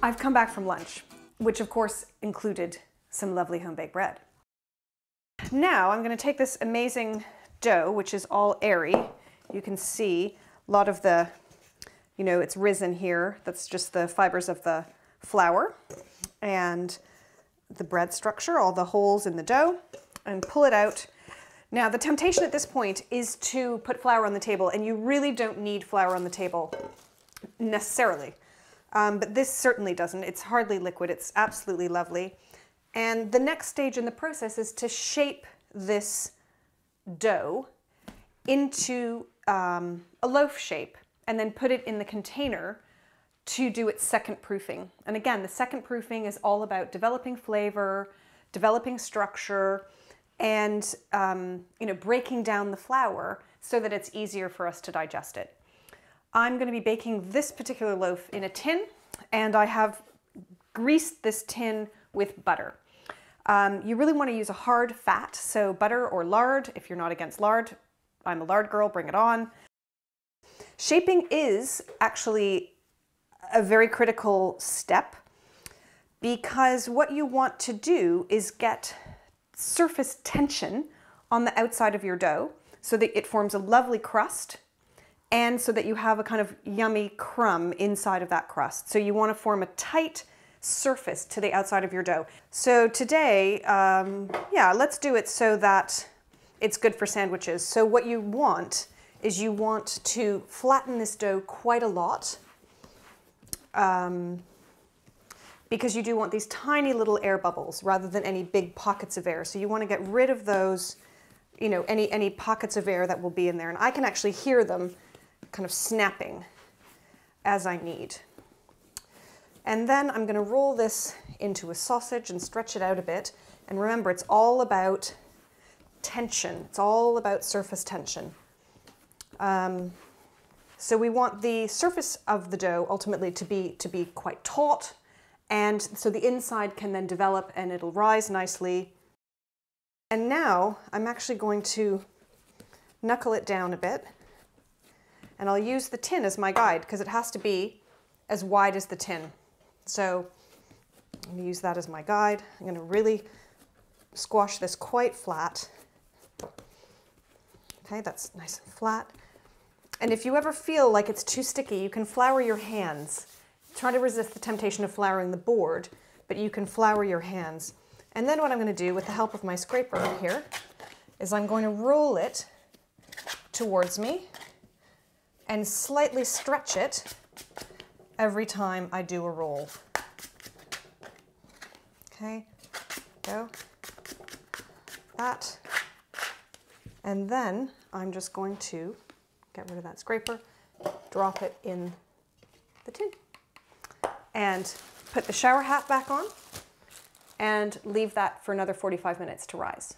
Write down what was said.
I've come back from lunch, which of course included some lovely home-baked bread. Now I'm going to take this amazing dough, which is all airy. You can see a lot of the, it's risen here. That's just the fibers of the flour and the bread structure, all the holes in the dough, and pull it out. Now the temptation at this point is to put flour on the table, and you really don't need flour on the table necessarily. But this certainly doesn't. It's hardly liquid. It's absolutely lovely. And the next stage in the process is to shape this dough into a loaf shape and then put it in the container to do its second proofing. And again, the second proofing is all about developing flavor, developing structure, and breaking down the flour so that it's easier for us to digest it. I'm going to be baking this particular loaf in a tin, and I have greased this tin with butter. You really want to use a hard fat, so butter or lard. If you're not against lard, I'm a lard girl, bring it on. Shaping is actually a very critical step, because what you want to do is get surface tension on the outside of your dough so that it forms a lovely crust, and so that you have a kind of yummy crumb inside of that crust. So you want to form a tight surface to the outside of your dough. So today, let's do it so that it's good for sandwiches. So what you want is you want to flatten this dough quite a lot, because you do want these tiny little air bubbles rather than any big pockets of air. So you want to get rid of those, any pockets of air that will be in there. And I can actually hear them kind of snapping as I need. And then I'm going to roll this into a sausage and stretch it out a bit. And remember, it's all about tension. It's all about surface tension. So we want the surface of the dough ultimately to be quite taut, and so the inside can then develop and it'll rise nicely. And now I'm actually going to knuckle it down a bit, and I'll use the tin as my guide because it has to be as wide as the tin. So I'm going to use that as my guide. I'm going to really squash this quite flat. Okay, that's nice and flat. And if you ever feel like it's too sticky, you can flour your hands. Try to resist the temptation of flouring the board, but you can flour your hands. And then what I'm going to do with the help of my scraper here is I'm going to roll it towards me and slightly stretch it every time I do a roll. Okay, go. That. And then I'm just going to get rid of that scraper, drop it in the tin, and put the shower hat back on and leave that for another 45 minutes to rise.